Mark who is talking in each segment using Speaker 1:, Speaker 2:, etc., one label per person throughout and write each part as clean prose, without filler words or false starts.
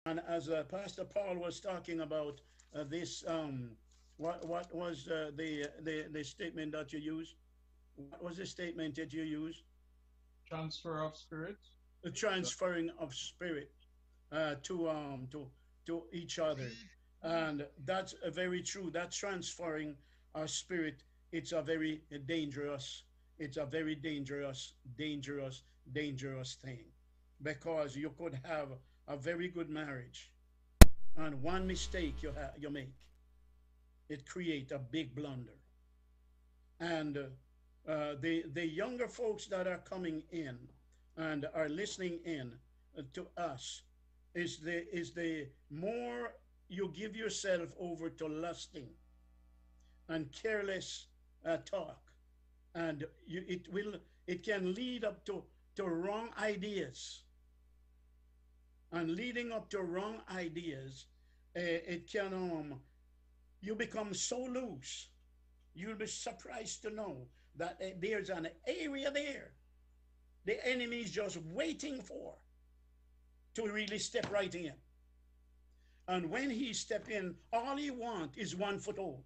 Speaker 1: And as Pastor Paul was talking about this, what was the statement that you used? What was the statement that you used?
Speaker 2: Transfer of spirits.
Speaker 1: The
Speaker 2: The-
Speaker 1: transferring of spirit to each other, and that's very true. That transferring our spirit, it's a very dangerous, it's a very dangerous thing, because you could have a very good marriage, and one mistake you make, it create a big blunder. And the younger folks that are coming in and are listening in to us, is the more you give yourself over to lusting and careless talk, and it can lead up to wrong ideas, and leading up to wrong ideas, it can you become so loose. You'll be surprised to know that there's an area there the enemy is just waiting for to really step right in. And when he step in, all he want is 1 foot old.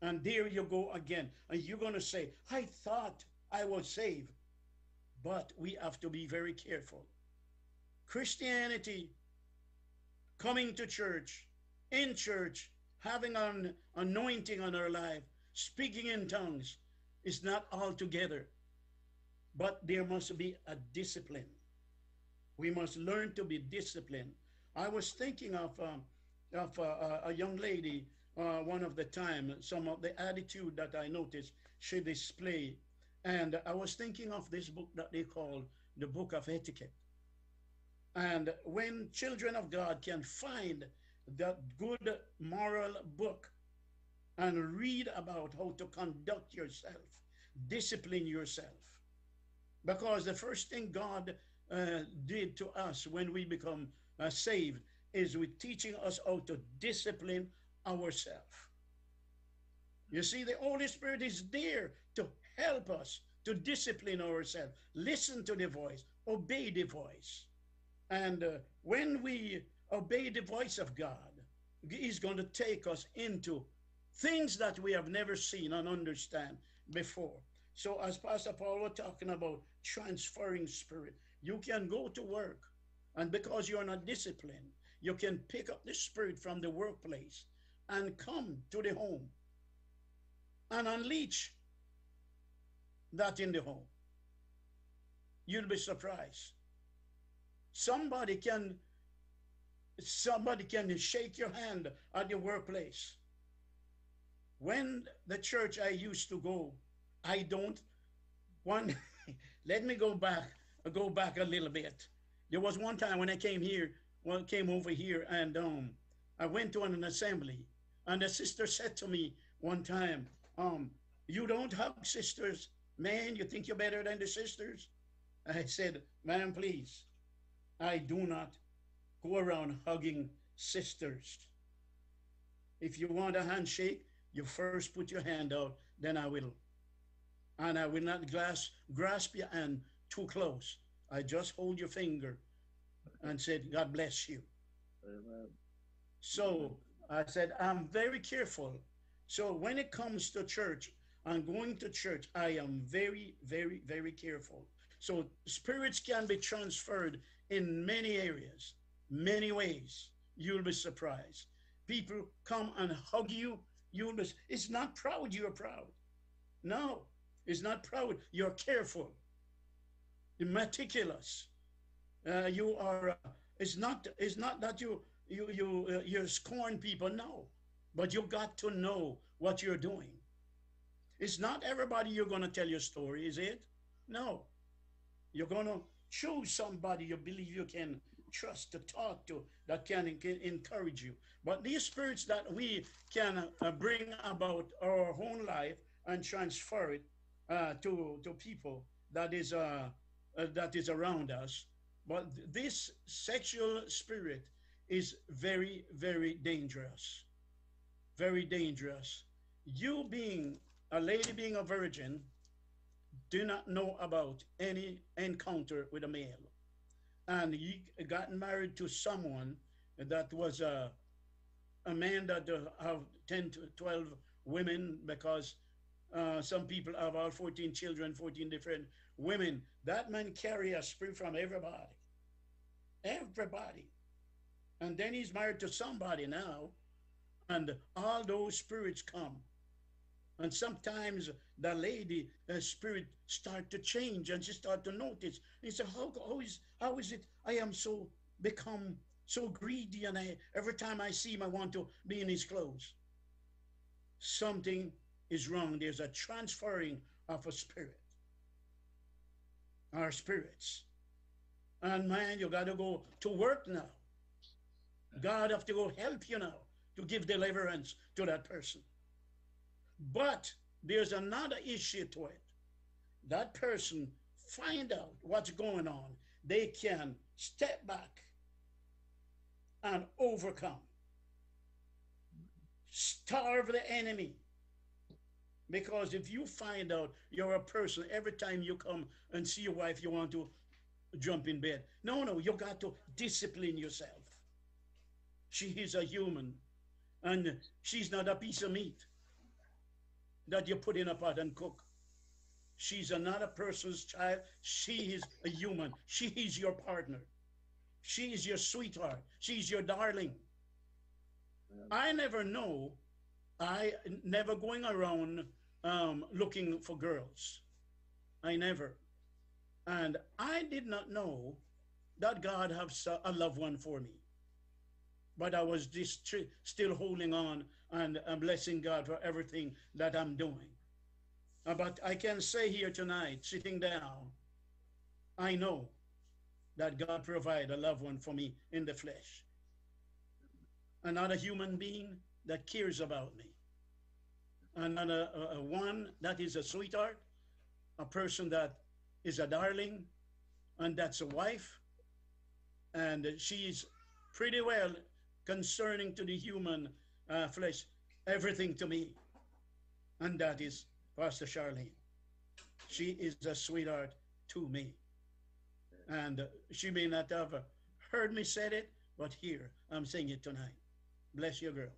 Speaker 1: And there you go again. And you're going to say, I thought I was saved. But we have to be very careful. Christianity, coming to church, in church, having an anointing on our life, speaking in tongues, is not altogether. But there must be a discipline. We must learn to be disciplined. I was thinking of a young lady one of the time, some of the attitude that I noticed she displayed. And I was thinking of this book that they call the Book of Etiquette. And when children of God can find that good moral book and read about how to conduct yourself, discipline yourself. Because the first thing God did to us when we become saved is with teaching us how to discipline ourselves. You see, the Holy Spirit is there to help us to discipline ourselves, listen to the voice, obey the voice. And when we obey the voice of God, He's going to take us into things that we have never seen and understand before. So, as Pastor Paul was talking about transferring spirit, you can go to work, and because you're not disciplined, you can pick up the spirit from the workplace and come to the home and unleash that in the home. You'll be surprised. Somebody can somebody can shake your hand at your workplace. When the church I used to go, I don't one let me go back a little bit. There was one time when I came here, well, came over here, and I went to an assembly, and the sister said to me one time, you don't hug sisters, man, you think you're better than the sisters? I said, ma'am, please, I do not go around hugging sisters. If you want a handshake, you first put your hand out, then I will. And I will not grasp your hand too close. I just hold your finger and said, God bless you.
Speaker 3: Amen.
Speaker 1: So I said, I'm very careful. So when it comes to church and going to church, I am very careful. So spirits can be transferred in many areas, many ways. You'll be surprised. People come and hug you. It's not proud you're proud. No, it's not proud. You're careful, meticulous. You are. It's not that you scorn people. No, but you got to know what you're doing. It's not everybody you're gonna tell your story, is it? No, you're gonna choose somebody you believe you can trust to talk to that can encourage you. But these spirits that we can bring about our own life and transfer it to people that is around us. But this sexual spirit is very dangerous, very dangerous. You being a lady, being a virgin, do not know about any encounter with a male. and he got married to someone that was a man that have 10 to 12 women, because some people have all 14 children, 14 different women. That man carry a spirit from everybody, everybody. And then he's married to somebody now, and all those spirits come. And sometimes the lady spirit start to change, and she start to notice. He said, how is it I am so become so greedy, and every time I see him I want to be in his clothes. Something is wrong. There's a transferring of a spirit, our spirits. And man, you got to go to work now. God have to go help you now to give deliverance to that person. But there's another issue to it. That person find out what's going on. They can step back and overcome. Starve the enemy. Because if you find out you're a person, every time you come and see your wife, you want to jump in bed. No, no, you got to discipline yourself. She is a human, and she's not a piece of meat that you put in a pot and cook. She's another person's child. She is a human. She is your partner. She is your sweetheart. She's your darling. I never know. I never going around looking for girls. I never. And I did not know that God has a loved one for me. But I was just still holding on and blessing God for everything that I'm doing. But I can say here tonight, sitting down, I know that God provide a loved one for me in the flesh. Another human being that cares about me. Another one that is a sweetheart, a person that is a darling, and that's a wife. And she's pretty well concerning to the human flesh, everything to me. And that is Pastor Charlene. She is a sweetheart to me. And she may not have heard me say it, but here, I'm saying it tonight. Bless you, girl.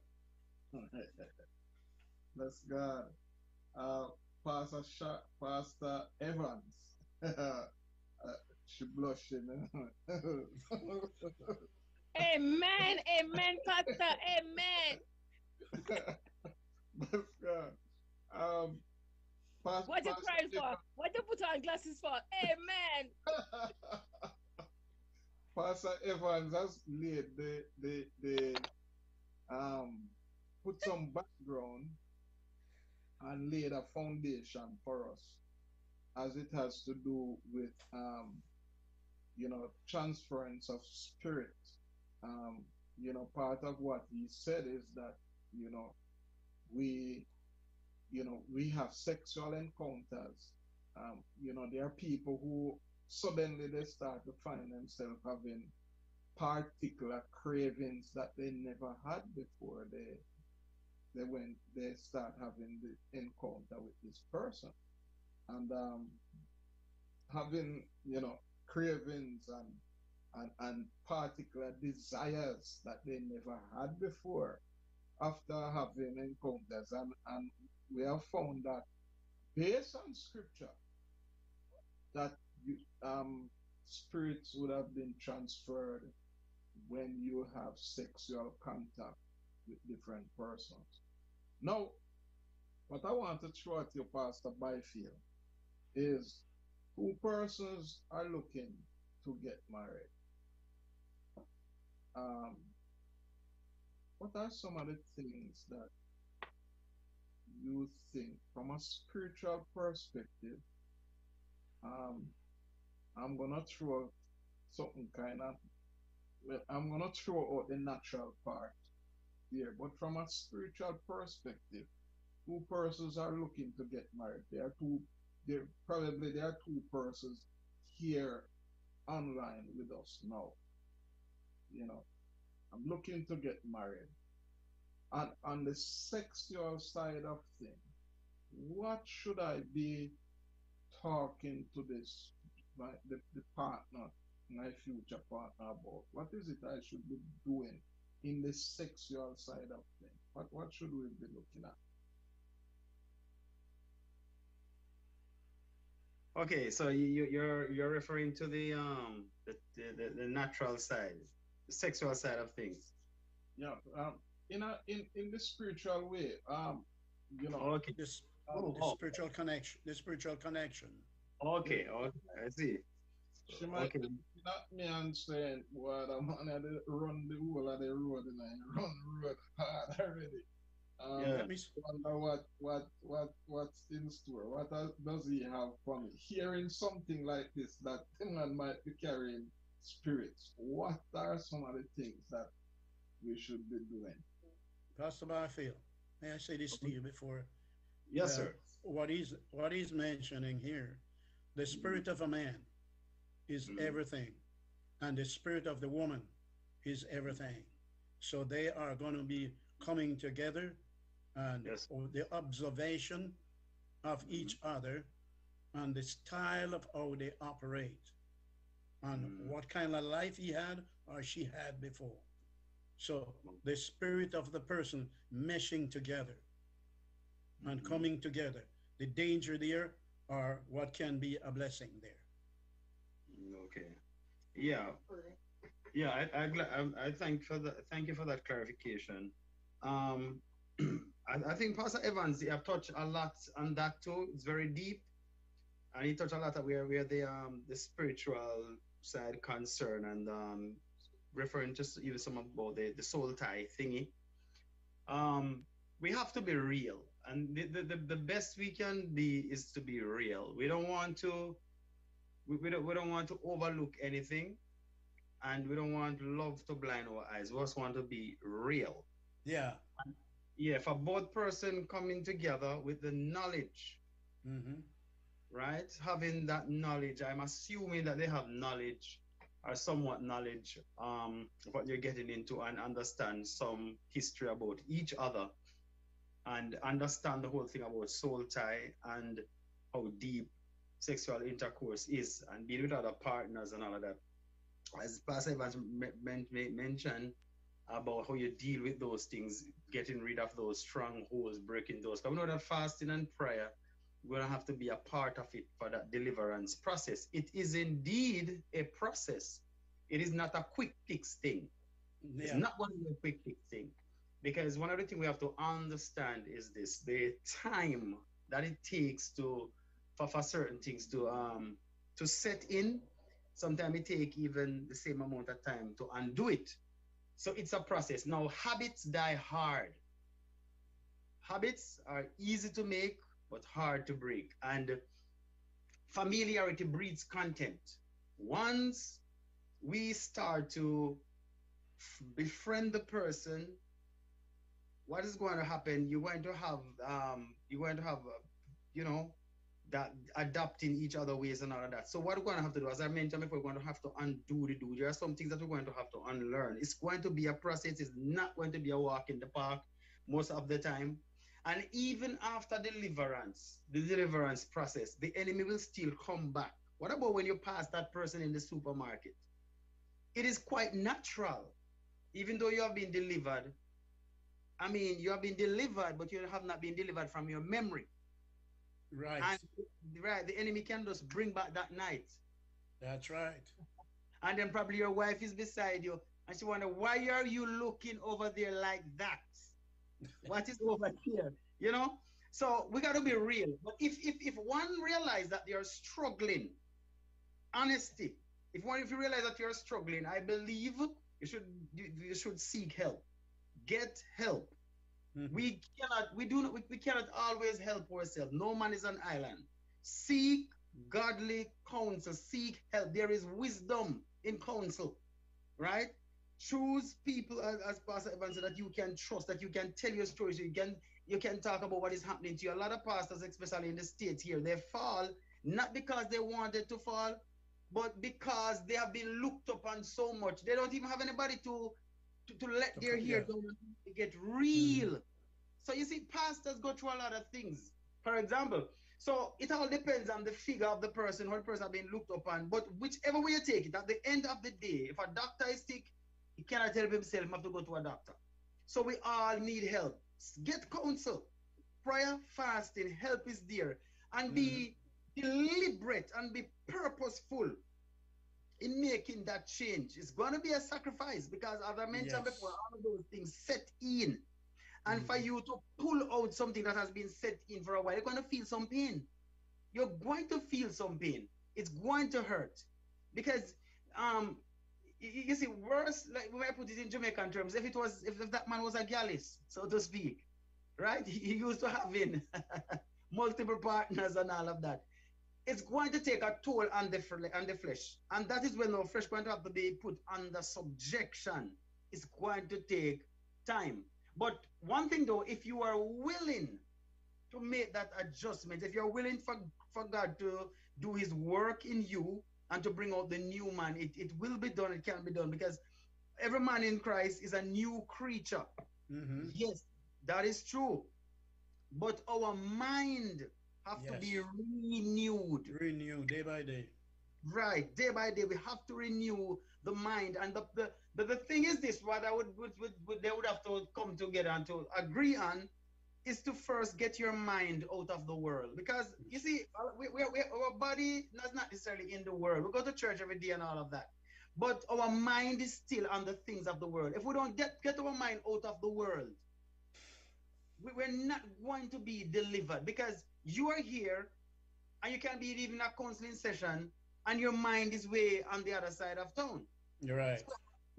Speaker 3: Bless God. Uh, Pastor Evans. She blushing.
Speaker 4: Amen. Amen, Pastor. Amen.
Speaker 3: Bless God. Um,
Speaker 4: What you crying for? What you put on glasses for? Amen.
Speaker 3: Pastor Evans has laid the put some background and laid a foundation for us as it has to do with transference of spirit. Part of what he said is that you know we we have sexual encounters. There are people who suddenly they start to find themselves having particular cravings that they never had before they when they start having the encounter with this person, and having cravings and particular desires that they never had before after having encounters, and we have found that based on scripture that spirits would have been transferred when you have sexual contact with different persons. Now, what I want to throw at you, Pastor Byfield, is two persons are looking to get married. Um, what are some of the things that you think from a spiritual perspective? I'm gonna throw something kind of, well, I'm gonna throw out the natural part here, but from a spiritual perspective, two persons are looking to get married. There are two persons here online with us now. I'm looking to get married. And on the sexual side of things, what should I be talking to the partner my future partner about? What is it I should be doing in the sexual side of things? What should we be looking at?
Speaker 5: Okay, so you're referring to the natural side, the sexual side of things.
Speaker 3: Yeah, in the spiritual way, you know,
Speaker 5: Okay.
Speaker 1: This
Speaker 5: Oh,
Speaker 1: the
Speaker 5: oh,
Speaker 1: spiritual connection, the spiritual connection.
Speaker 5: okay, okay, I see.
Speaker 3: she might
Speaker 5: Okay,
Speaker 3: not me and saying, "What I'm gonna run the whole of the road and I run the road hard already."
Speaker 5: yeah.
Speaker 1: Let me
Speaker 3: Wonder what's in store. What does he have for me? Hearing something like this, that the man might be carrying spirits. What are some of the things that we should be doing?
Speaker 1: Pastor Barfield, may I say this to you before
Speaker 5: Yes,
Speaker 1: that
Speaker 5: sir.
Speaker 1: what he's mentioning here, the
Speaker 5: Mhm,
Speaker 1: spirit of a man is
Speaker 5: mhm,
Speaker 1: everything, and the spirit of the woman is everything. So they are going to be coming together, and
Speaker 5: yes.
Speaker 1: the observation of
Speaker 5: Mhm,
Speaker 1: each other and the style of how they operate and
Speaker 5: mhm,
Speaker 1: what kind of life he had or she had before. So
Speaker 5: mhm,
Speaker 1: the spirit of the person meshing together and
Speaker 5: mhm.
Speaker 1: coming together, the danger there or what can be a blessing there.
Speaker 5: Okay. Yeah, yeah. I thank you for that clarification. Um, I think Pastor Evans, you have touched a lot on that too. It's very deep, and he touched a lot of where the spiritual side concern, and referring to even some about the soul tie thingy. um we have to be real, and the best we can be is to be real. We don't want to we don't want to overlook anything, and we don't want love to blind our eyes. We just want to be real.
Speaker 1: Yeah.
Speaker 5: Yeah, for both person coming together with the knowledge,
Speaker 1: Mm-hmm.
Speaker 5: right? Having that knowledge, I'm assuming that they have knowledge or somewhat knowledge of what you're getting into, and understand some history about each other, and understand the whole thing about soul tie and how deep sexual intercourse is, and being with other partners and all of that. As Pastor Evans mentioned about how you deal with those things, getting rid of those strongholds, breaking those. Because we know that fasting and prayer, we're going to have to be a part of it for that deliverance process. It is indeed a process. It is not a quick fix thing. It's
Speaker 1: Yeah.
Speaker 5: not going to be a quick fix thing. Because one of the things we have to understand is this: the time that it takes for certain things to set in, sometimes it take even the same amount of time to undo it. So it's a process. Now, habits die hard. Habits are easy to make, but hard to break. And familiarity breeds contempt. Once we start to befriend the person, what is going to happen? You're going to have, you know, that adapting each other ways and all of that. So what we're going to have to do, as I mentioned before, we're going to have to undo the do. There are some things that we're going to have to unlearn. It's going to be a process. It's not going to be a walk in the park most of the time. And even after deliverance, the deliverance process, the enemy will still come back. What about when you pass that person in the supermarket? It is quite natural, even though you have been delivered. I mean, you have been delivered, but you have not been delivered from your memory.
Speaker 1: Right.
Speaker 5: And right, the enemy can just bring back that night.
Speaker 1: That's right.
Speaker 5: And then probably your wife is beside you, and she wonder, why are you looking over there like that? What is over here? You know? So we got to be real. But if one realize that they are struggling, honesty. If you realize that you're struggling, I believe you should seek help. Get help.
Speaker 1: Mm-hmm.
Speaker 5: We cannot always help ourselves. No man is an island. Seek godly counsel, seek help. There is wisdom in counsel, right? Choose people, as Pastor Evans said, that you can trust, that you can tell your stories, you can talk about what is happening to you. A lot of pastors, especially in the States here, they fall not because they wanted to fall, but because they have been looked upon so much. They don't even have anybody to let their hair
Speaker 1: Yeah.
Speaker 5: down and get
Speaker 1: Mm-hmm.
Speaker 5: real. So you see, pastors go through a lot of things. For example, So it all depends on the figure of the person, how the person has been looked upon. But whichever way you take it, at the end of the day, if a doctor is sick, he cannot help himself, he have to go to a doctor. So we all need help. Get counsel. Prayer, fasting, help is there. And be deliberate and be purposeful in making that change. It's going to be a sacrifice because, as I mentioned before,
Speaker 1: Yes.
Speaker 5: all of those things set in. And for you to pull out something that has been set in for a while, you're going to feel some pain. You're going to feel some pain. It's going to hurt. Because you see, worse, like when I put it in Jamaican terms, if that man was a gallus, so to speak, right? He used to having multiple partners and all of that. It's going to take a toll on the flesh. And that is when the flesh is going to have to be put under subjection. It's going to take time. But one thing though, if you are willing to make that adjustment, if you're willing for God to do his work in you and to bring out the new man, it will be done, it can be done, because every man in Christ is a new creature. Yes, that is true. But our mind have to be renewed.
Speaker 1: Renew day by day.
Speaker 5: Right, day by day, we have to renew the mind. And the thing is this, what I they would have to come together and to agree on is to first get your mind out of the world. Because you see, our body is not necessarily in the world. We go to church every day and all of that. But our mind is still on the things of the world. If we don't get our mind out of the world, we're not going to be delivered, because you are here and you can be even in a counseling session and your mind is way on the other side of town.
Speaker 1: You're right.
Speaker 5: So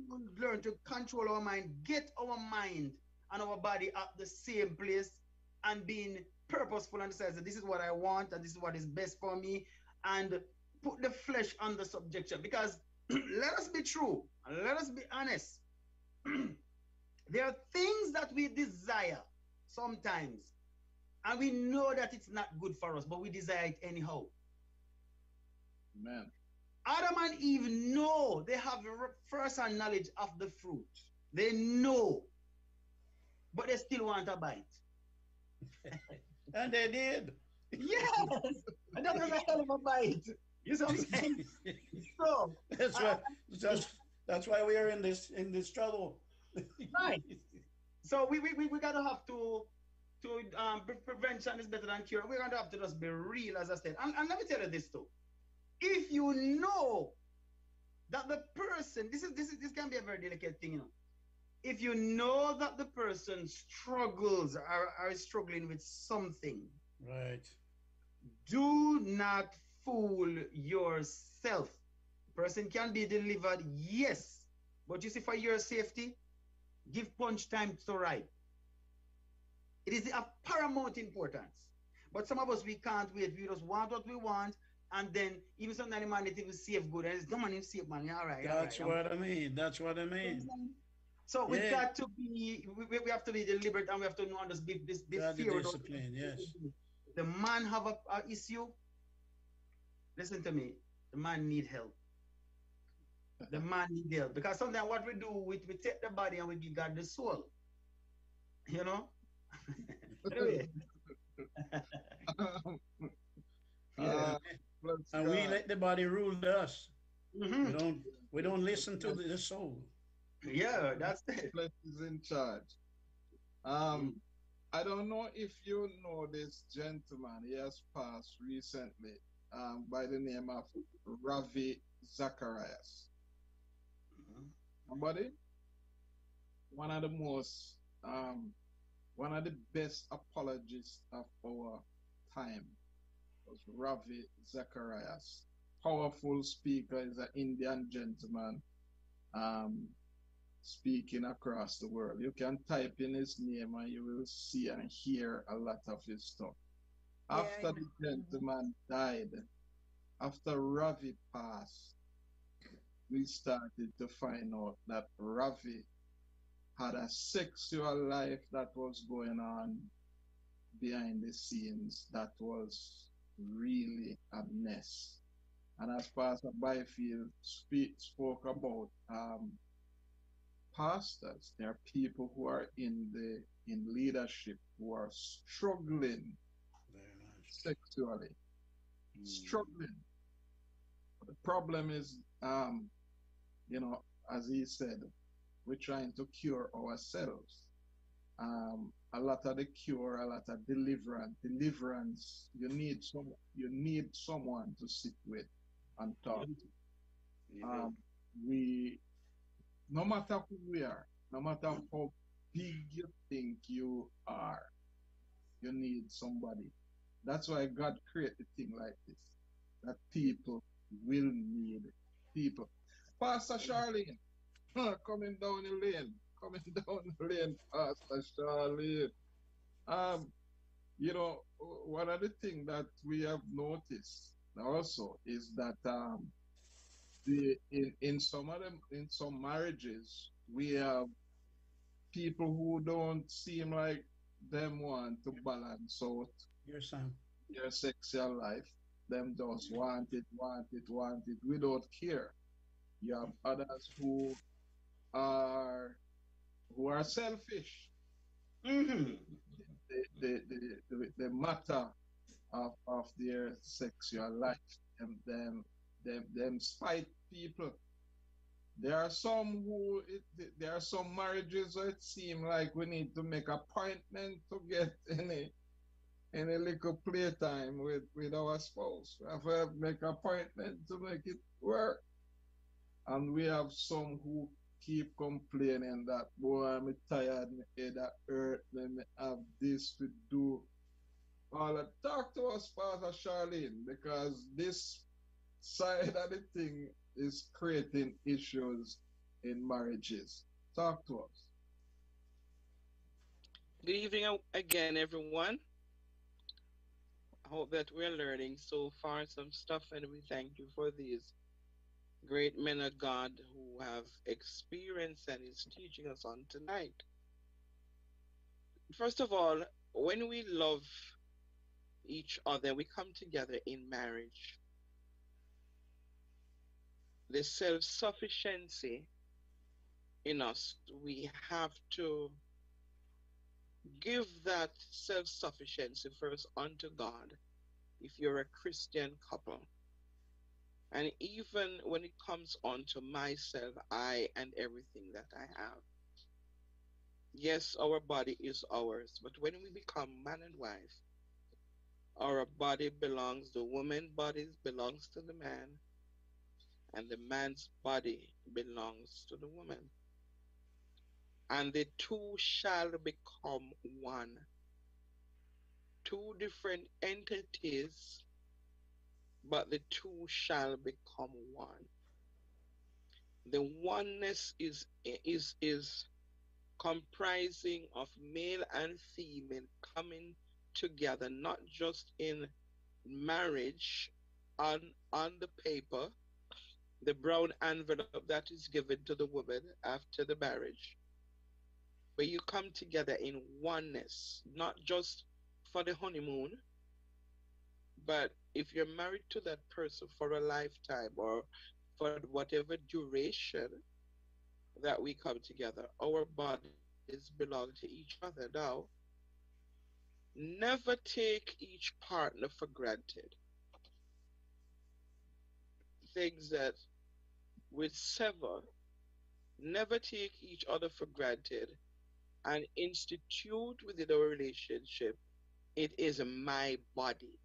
Speaker 5: we learn to control our mind, get our mind and our body at the same place, and being purposeful and says that this is what I want and this is what is best for me, and put the flesh under subjection. Because let us be true, let us be honest. There are things that we desire sometimes, and we know that it's not good for us, but we desire it anyhow.
Speaker 3: Amen.
Speaker 5: Adam and Eve know, they have first-hand knowledge of the fruit. They know, but they still want a bite.
Speaker 1: And they did.
Speaker 5: Yes, and that was a hell of a bite. You see what I'm saying? So
Speaker 1: that's why we are in this trouble.
Speaker 5: right. So we gotta have to prevention is better than cure. We're gonna have to just be real, as I said. And let me tell you this too. If you know that the person, this can be a very delicate thing, you know. If you know that the person struggles, are struggling with something,
Speaker 1: Right.
Speaker 5: do not fool yourself. The person can be delivered, yes, but you see, for your safety, give punch time to ripe. It is of paramount importance. But some of us, we can't wait. We just want what we want, and then even sometimes man, it will save good. And it's no man, save man. All right.
Speaker 1: That's what I mean. That's what I mean.
Speaker 5: So we got to be, we have to be deliberate, and we have to know this be fear.
Speaker 1: Discipline, yes.
Speaker 5: The man have a issue. Listen to me. The man need help. The man need help, because sometimes what we do, we take the body and we give God the soul. You know. Anyway.
Speaker 1: And we let the body rule us. We don't listen to the soul.
Speaker 5: Yeah, that's it.
Speaker 3: Flesh is in charge. I don't know if you know this gentleman. He has passed recently, by the name of Ravi Zacharias. Somebody, one of the most, one of the best apologists of our time was Ravi Zacharias. Powerful speaker, is an Indian gentleman, speaking across the world. You can type in his name and you will see and hear a lot of his stuff. After the gentleman died, after Ravi passed, we started to find out that Ravi had a sexual life that was going on behind the scenes that was really a mess. And as Pastor Byfield spoke about, pastors, there are people who are in leadership who are struggling sexually, struggling. The problem is, you know, as he said, we're trying to cure ourselves. A lot of the cure, a lot of deliverance. You need someone to sit with and talk.
Speaker 5: Yeah.
Speaker 3: We, no matter who we are, no matter how big you think you are, you need somebody. That's why God created a thing like this, that people will need people. Pastor Charlene, coming down the lane, coming down the lane, Pastor Charlene. Um, you know, one of the things that we have noticed also is that in some of them, in some marriages, we have people who don't seem like them want to balance out
Speaker 1: Your son.
Speaker 3: their sexual life. Them just want it without care. You have others are who are selfish.
Speaker 5: Mm-hmm.
Speaker 3: The matter of their sexual life. Them spite people. There are some marriages where it seems like we need to make appointment to get any little playtime with our spouse. We have to make appointment to make it work. And we have some who keep complaining that, boy, I'm tired, my head hurt, me have this to do. Well, talk to us, Pastor Charlene, because this side of the thing is creating issues in marriages. Talk to us.
Speaker 6: Good evening again, everyone. I hope that we're learning so far some stuff, and we thank you for these great men of God who have experience and is teaching us on tonight. First of all, when we love each other, we come together in marriage. The self sufficiency in us, we have to give that self sufficiency first unto God if you're a Christian couple. And even when it comes on to myself, I and everything that I have. Yes, our body is ours, but when we become man and wife, our body belongs, the woman's body belongs to the man, and the man's body belongs to the woman. And the two shall become one. Two different entities, but the two shall become one. The oneness is comprising of male and female coming together, not just in marriage on the paper, the brown envelope that is given to the woman after the marriage, but you come together in oneness, not just for the honeymoon, but if you're married to that person for a lifetime or for whatever duration that we come together, our bodies belong to each other. Now, never take each partner for granted. Things that with sever, never take each other for granted and institute within our relationship, it is my body.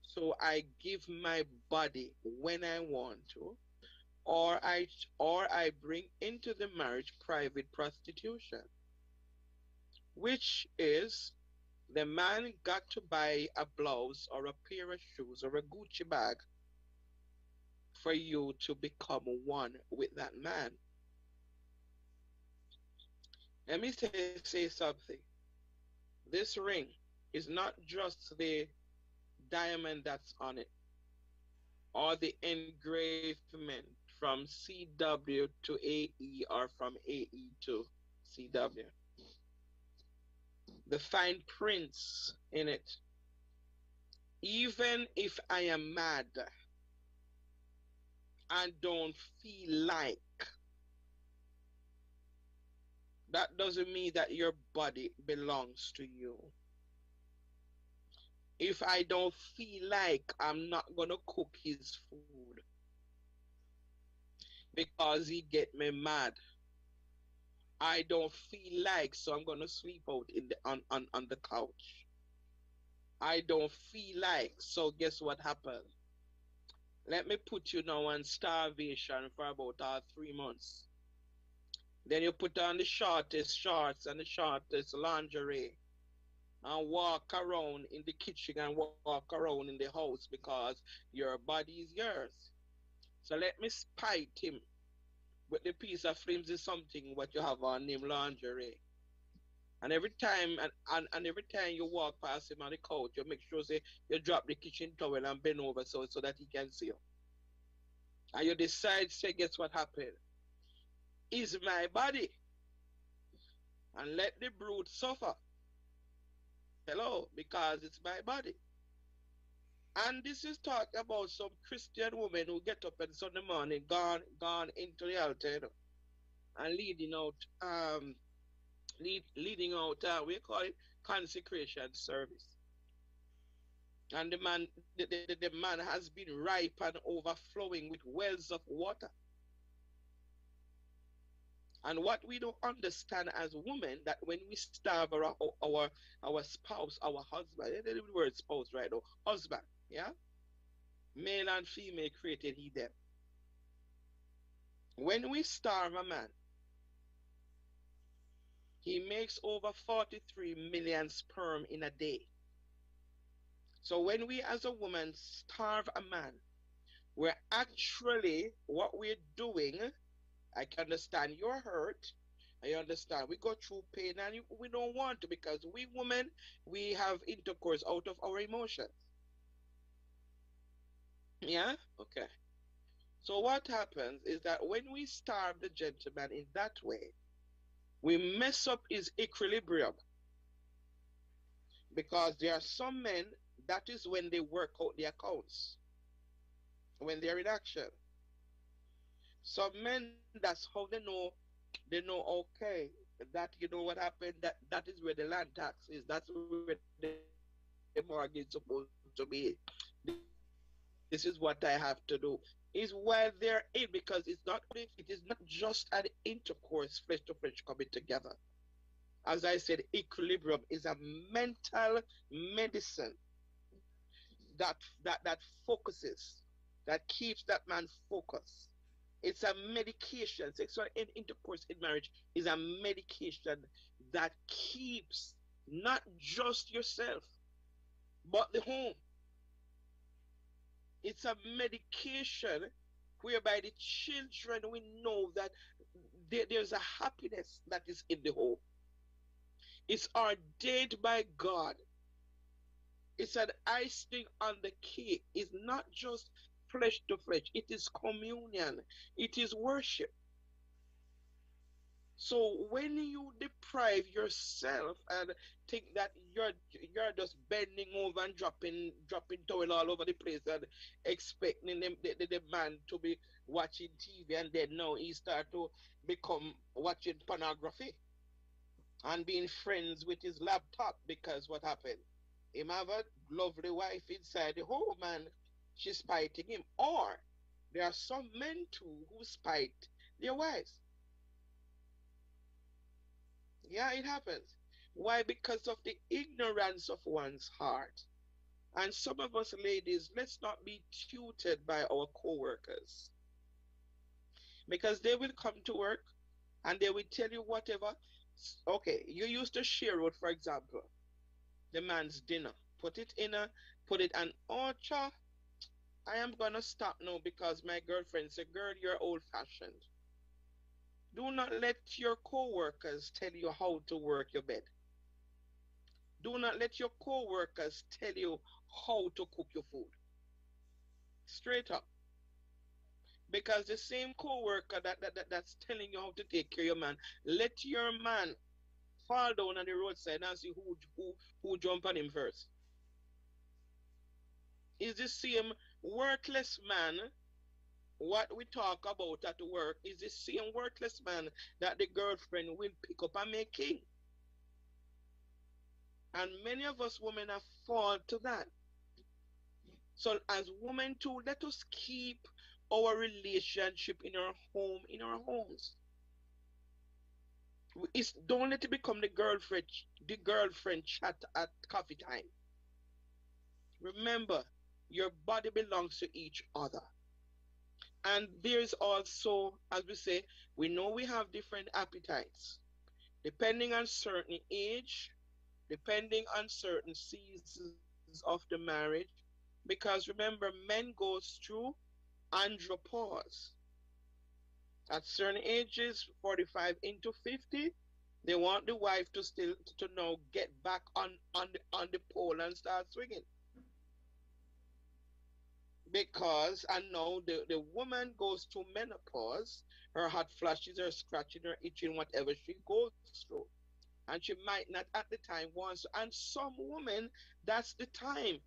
Speaker 6: So I give my body when I want to, or I bring into the marriage private prostitution, which is the man got to buy a blouse or a pair of shoes or a Gucci bag for you to become one with that man. Let me say something. This ring is not just the diamond that's on it or the engravement from CW to AE or from AE to CW. The fine prints in it. Even if I am mad and don't feel like, that doesn't mean that your body belongs to you. If I don't feel like, I'm not gonna cook his food because he get me mad. I don't feel like, so I'm gonna sleep out in the on the couch. I don't feel like, so guess what happened? Let me put you now on starvation for about 3 months. Then you put on the shortest shorts and the shortest lingerie and walk around in the kitchen and walk around in the house because your body is yours. So let me spite him with the piece of flimsy something what you have on him lingerie. And every time and every time you walk past him on the couch, you make sure say you drop the kitchen towel and bend over so that he can see you. And you decide, say, guess what happened? Is my body and let the brute suffer. Hello, because it's my body. And this is talking about some Christian women who get up on Sunday morning, gone into the altar, and leading out we call it consecration service. And the man has been ripe and overflowing with wells of water. And what we don't understand as women, that when we starve our spouse, our husband, the word spouse right now, husband, yeah, male and female created he them. When we starve a man, he makes over 43 million sperm in a day. So when we as a woman starve a man, we're actually, what we're doing, I can understand you're hurt. I understand we go through pain and we don't want to, because we women, we have intercourse out of our emotions. Yeah? Okay. So what happens is that when we starve the gentleman in that way, we mess up his equilibrium. Because there are some men, that is when they work out the accounts, when they're in action. Some men, that's how they know, okay, that you know what happened, that is where the land tax is, that's where the mortgage is supposed to be. This is what I have to do. Is while they're in, because it is not just an intercourse, flesh to flesh coming together. As I said, equilibrium is a mental medicine that focuses, that keeps that man focused. It's a medication. Sexual intercourse in marriage is a medication that keeps not just yourself, but the home. It's a medication whereby the children, we know that there's a happiness that is in the home. It's ordained by God. It's an icing on the cake. It's not just flesh to flesh. It is communion. It is worship. So when you deprive yourself and think that you're just bending over and dropping towel all over the place and expecting the man to be watching TV, and then now he start to become watching pornography and being friends with his laptop, because what happened? Him have a lovely wife inside the home and she's spiting him. Or there are some men too who spite their wives. Yeah, it happens. Why? Because of the ignorance of one's heart. And some of us ladies, let's not be tutored by our co-workers. Because they will come to work and they will tell you whatever. Okay, you used to share out, for example, the man's dinner. Put it on, oh, cha, I am gonna stop now because my girlfriend said, girl, you're old fashioned. Do not let your co-workers tell you how to work your bed. Do not let your co-workers tell you how to cook your food. Straight up. Because the same co-worker that's telling you how to take care of your man, let your man fall down on the roadside and see who jump on him first. Is the same worthless man, what we talk about at work, is the same worthless man that the girlfriend will pick up and make king. And many of us women are fall to that. So as women too, let us keep our relationship in our home, in our homes. Don't let it become the girlfriend chat at coffee time. Remember, your body belongs to each other. And there's also, as we say, we know we have different appetites depending on certain age, depending on certain seasons of the marriage. Because remember, men goes through andropause. At certain ages, 45 into 50, they want the wife to still to now get back on the pole and start swinging. Because and now the woman goes through menopause, her hot flashes, her scratching, her itching, whatever she goes through. And she might not at the time want to. And some women, that's the time.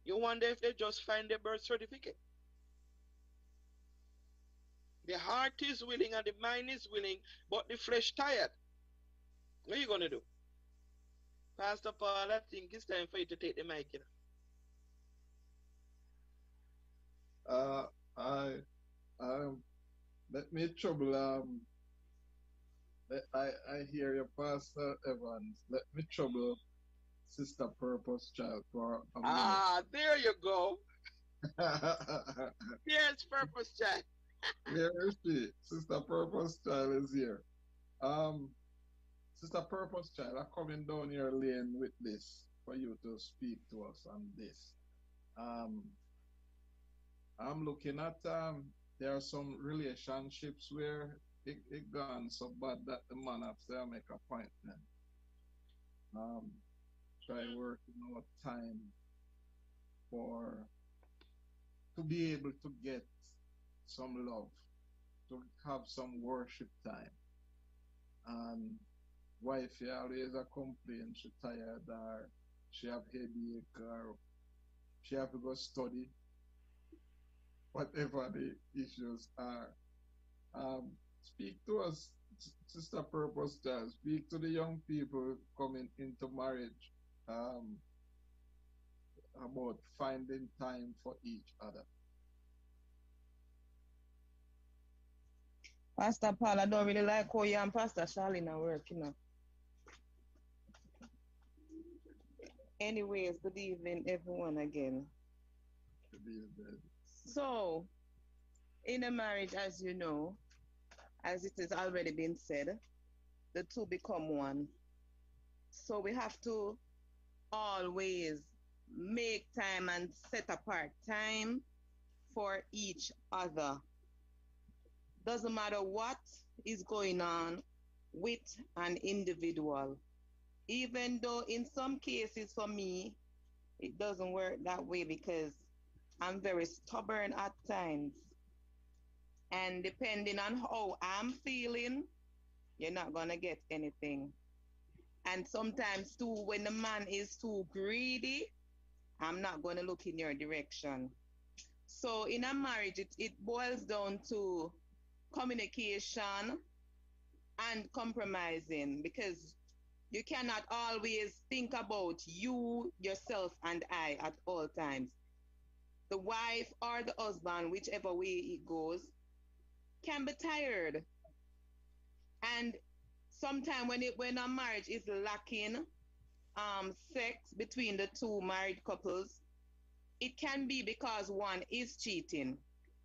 Speaker 6: You wonder if they just find their birth certificate. The heart is willing and the mind is willing, but the flesh tired. What are you gonna do? Pastor Paul, I think it's time for you to take the mic, you know.
Speaker 3: I let me trouble I hear you, Pastor Evans. Let me trouble Sister Purpose Child for a minute.
Speaker 6: Ah, there you go. Here's Purpose Child.
Speaker 3: Where is she? Sister Purpose Child is here. Sister Purpose Child, I'm coming down your lane with this for you to speak to us on this. I'm looking at there are some relationships where it gone so bad that the man have to make appointment. Try working out time to be able to get some love, to have some worship time. And wife always a complain she tired or she have headache or she have to go study, whatever the issues are. Speak to us, Sister Purpose Child. Speak to the young people coming into marriage about finding time for each other.
Speaker 7: Pastor Paul, I don't really like how you and Pastor Charlene are working. Anyways, good evening, everyone, again.
Speaker 3: Good evening.
Speaker 7: So, in a marriage, as you know, as it has already been said, the two become one. So we have to always make time and set apart time for each other. Doesn't matter what is going on with an individual. Even though in some cases for me, it doesn't work that way because I'm very stubborn at times. And depending on how I'm feeling, you're not going to get anything. And sometimes too, when the man is too greedy, I'm not going to look in your direction. So in a marriage, it boils down to communication and compromising, because you cannot always think about you, yourself, and I at all times. The wife or the husband, whichever way it goes, can be tired. And sometimes when a marriage is lacking sex between the two married couples, it can be because one is cheating.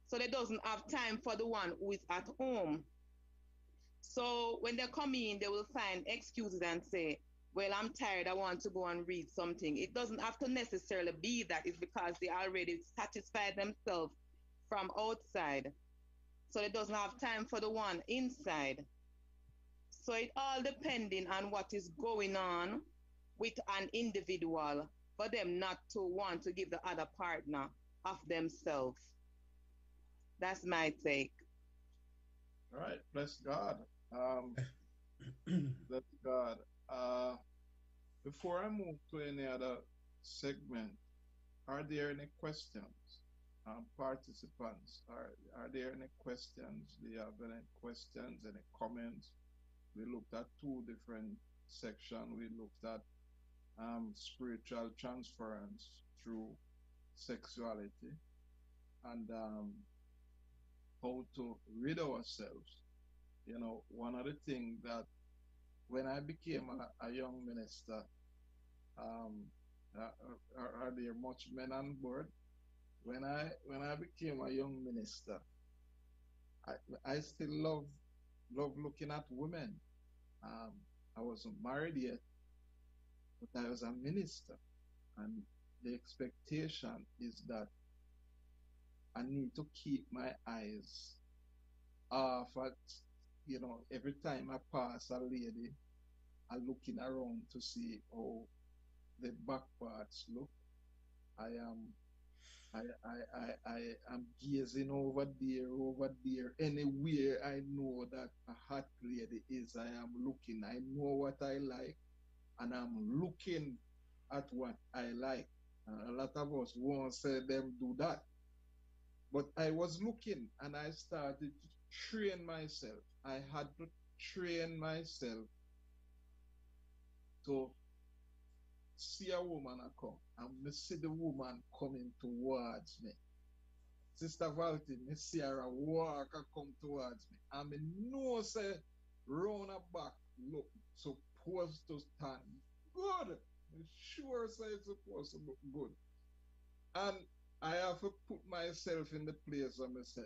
Speaker 7: So they doesn't have time for the one who is at home. So when they come in, they will find excuses and say, well, I'm tired, I want to go and read something. It doesn't have to necessarily be that. It's because they already satisfied themselves from outside. So they doesn't have time for the one inside. So it all depending on what is going on with an individual for them not to want to give the other partner of themselves. That's my take.
Speaker 3: All right, bless God. Bless God. Before I move to any other segment, are there any questions? Participants, are there any questions? Do you have any questions, any comments? We looked at two different sections. We looked at spiritual transference through sexuality, and how to rid ourselves. One of the things that when I became a young minister, um, are there much men on board? When I became a young minister, I, I still love looking at women. Um, I wasn't married yet, but I was a minister, and the expectation is that I need to keep my eyes off at, every time I pass a lady, I'm looking around to see how the back parts look. I am I am gazing over there, anywhere I know that a hot lady is. I am looking. I know what I like, and I'm looking at what I like. A lot of us won't say them do that, but I was looking, and I started to train myself. I had to train myself to see a woman a come, and me see the woman coming towards me. Sister Valti, me see her a walk and come towards me. And me know say round her back look supposed to stand good. Me sure say it's supposed to look good. And I have to put myself in the place where me say,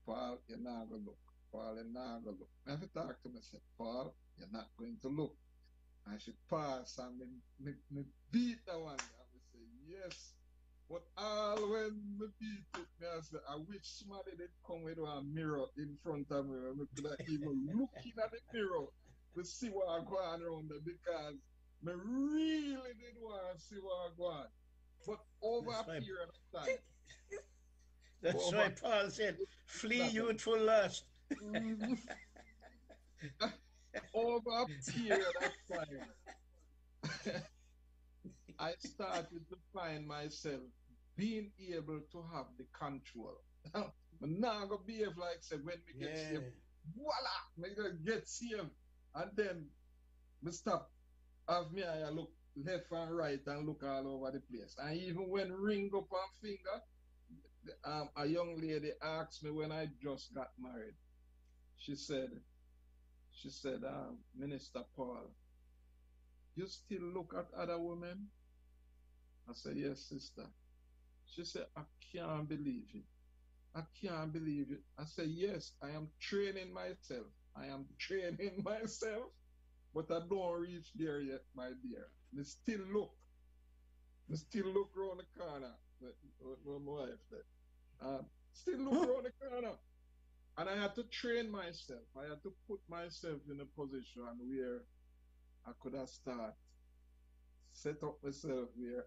Speaker 3: Paul, you're not gonna look. Paul, you're not gonna look. I have to talk to myself, Paul, you're not going to look. I should pass and me beat that one. I would say, yes. But all when me beat it, me I say, I wish somebody did come with a mirror in front of me. I could have even looking at the mirror to see what I go on around there, because me really did want to see what I go on. But over
Speaker 1: That's
Speaker 3: a
Speaker 1: why,
Speaker 3: period of time,
Speaker 1: that's
Speaker 3: over
Speaker 1: why Paul said, flee
Speaker 3: that,
Speaker 1: youthful lust.
Speaker 3: over a period of time, I started to find myself being able to have the control. I'm not gonna behave like say when we get
Speaker 1: Yeah.
Speaker 3: saved, voila, we gonna get saved, and then we stop. Have me I look left and right and look all over the place. And even when ring up on finger, a young lady asked me when I just got married. She said, Minister Paul, you still look at other women? I said, yes, sister. She said, I can't believe it. I can't believe it. I said, yes, I am training myself. I am training myself, but I don't reach there yet, my dear. Me still look. Me still look around the corner. With my wife there. Still look around the corner. And I had to train myself. I had to put myself in a position where I could have started, set up myself where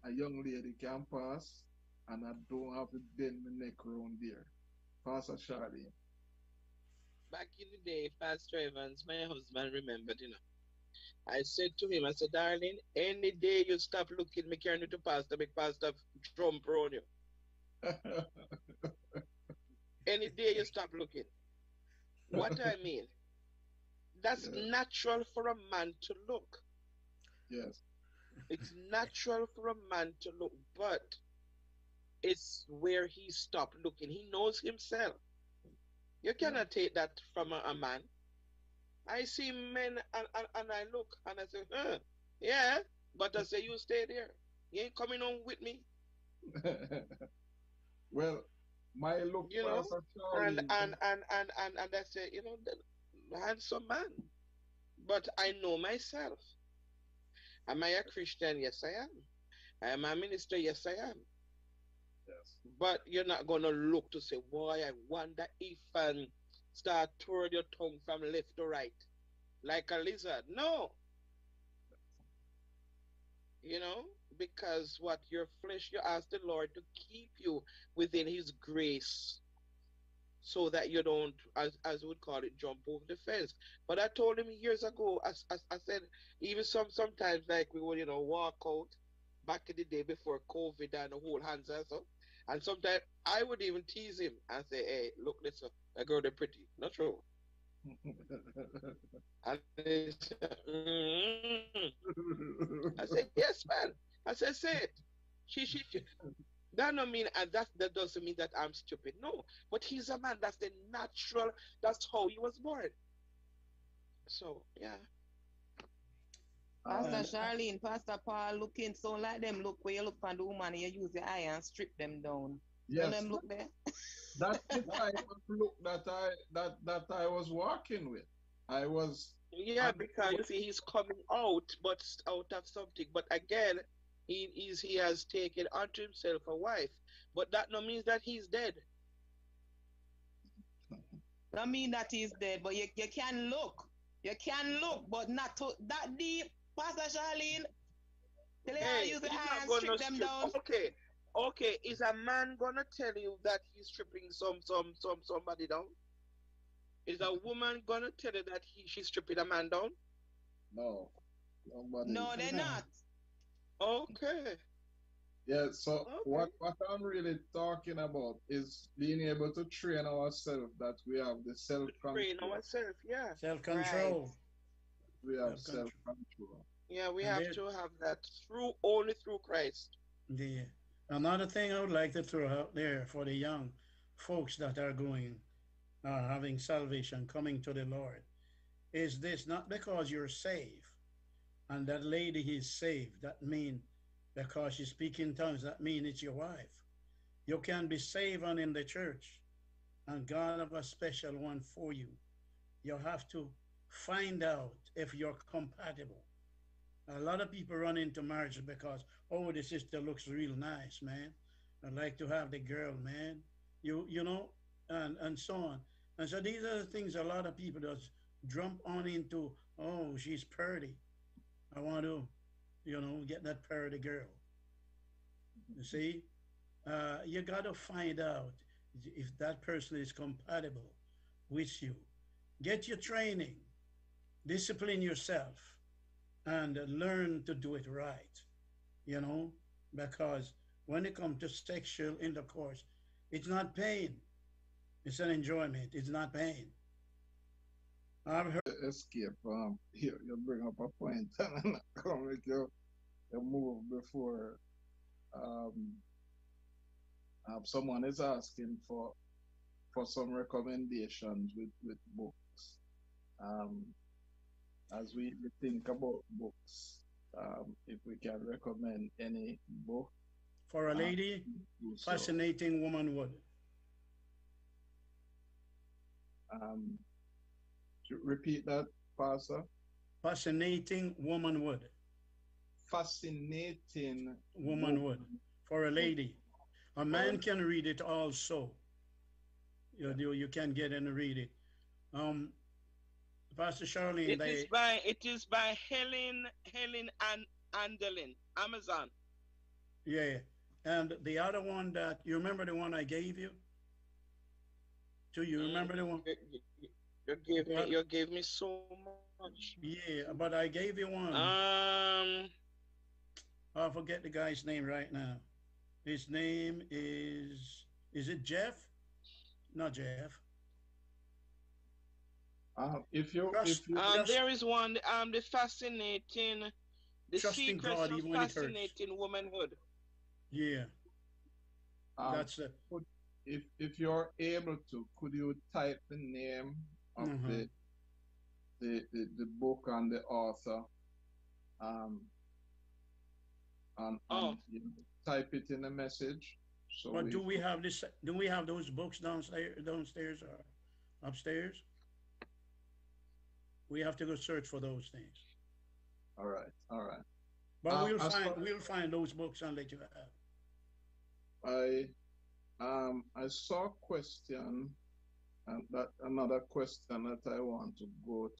Speaker 3: a young lady can pass, and I don't have to bend my neck around there. Pastor Charlie.
Speaker 6: Back in the day, Pastor Evans, my husband remembered, I said to him, I said, darling, any day you stop looking, me carry you to pastor, make pastor trump around you. Any day you stop looking. What I mean, that's
Speaker 3: Yes.
Speaker 6: natural for a man to look.
Speaker 3: Yes.
Speaker 6: It's natural for a man to look, but it's where he stopped looking. He knows himself. You cannot take that from a man. I see men and I look and I say, yeah, but I say, you stay there. You ain't coming on with me.
Speaker 3: Well, my look,
Speaker 6: You know,
Speaker 3: Pastor Charlie.
Speaker 6: and I say, the handsome man. But I know myself. Am I a Christian? Yes, I am. Am I a minister? Yes, I am.
Speaker 3: Yes.
Speaker 6: But you're not gonna look to say, boy, I wonder if start twirl your tongue from left to right like a lizard. No, because what your flesh, you ask the Lord to keep you within His grace, so that you don't, as we would call it, jump over the fence. But I told him years ago, as I said, even sometimes like we would, walk out back in the day before COVID and the whole hands and so. And sometimes I would even tease him and say, hey, look, listen, that girl, they're pretty. Not true. And he said, I said, yes, man. I said, say it. She. That don't mean, and that doesn't mean that I'm stupid. No, but he's a man. That's the natural. That's how he was born. So yeah.
Speaker 7: Pastor Charlene, Pastor Paul looking so like them look where you look on the woman, you use the eye and strip them down.
Speaker 3: Yes.
Speaker 7: Them look there.
Speaker 3: That's the type of look that I was working with. I was.
Speaker 6: Yeah, because you see, he's coming out, but out of something. But again, he has taken unto himself a wife. But that no means that he's dead.
Speaker 7: Don't mean that he's dead, but you can look. You can look, but not to that deep. Pastor Charlene, tell you use the eye and strip them down.
Speaker 6: Okay. Is a man gonna tell you that he's stripping somebody down? Is a woman gonna tell you that she's stripping a man down?
Speaker 3: No.
Speaker 7: No, they're not.
Speaker 6: Okay.
Speaker 3: Yeah, so what I'm really talking about is being able to train ourselves that we have the self-control.
Speaker 6: Train ourselves, yeah.
Speaker 1: Self-control.
Speaker 3: Right. We have self-control.
Speaker 6: Yeah, we have to have that only through Christ.
Speaker 1: Yeah. Another thing I would like to throw out there for the young folks that are going, having salvation, coming to the Lord, is this: not because you're saved and that lady is saved, that mean because you speak in tongues, that mean it's your wife. You can be saved and in the church, and God have a special one for you. You have to find out if you're compatible. A lot of people run into marriage because, oh, the sister looks real nice, man. I'd like to have the girl, man. You know, and so on. And so these are the things a lot of people just jump on into. Oh, she's pretty. I want to, get that pretty girl. You see, you got to find out if that person is compatible with you. Get your training, discipline yourself, and learn to do it right, because when it comes to sexual intercourse, it's not pain. It's an enjoyment. It's not pain. I've heard
Speaker 3: escape. You bring up a point and I'm not going to make you move before someone is asking for some recommendations with books. As we think about books, if we can recommend any book.
Speaker 1: For a lady, Fascinating Womanhood.
Speaker 3: Repeat that, Pastor.
Speaker 1: Fascinating Womanhood.
Speaker 3: Fascinating
Speaker 1: Womanhood. For a lady. A man can read it also. You can get and read it. Pastor Charlene,
Speaker 6: it is by Helen Andelin, Amazon.
Speaker 1: Yeah. And the other one that you remember, the one I gave you? Do you remember the one?
Speaker 6: You gave me so much.
Speaker 1: Yeah, but I gave you one. I forget the guy's name right now. His name is it Jeff? Not Jeff.
Speaker 6: There is one, the
Speaker 1: Trusting
Speaker 6: secrets
Speaker 1: God,
Speaker 6: of
Speaker 1: even when it
Speaker 6: fascinating womanhood.
Speaker 1: Yeah. That's it.
Speaker 3: If you're able to, could you type the name of the book and the author, and type it in a message? So
Speaker 1: but do we have this? Do we have those books downstairs or upstairs? We have to go search for those things.
Speaker 3: All right.
Speaker 1: But we'll find those books and let you have.
Speaker 3: I saw a question, and that another question that I want to go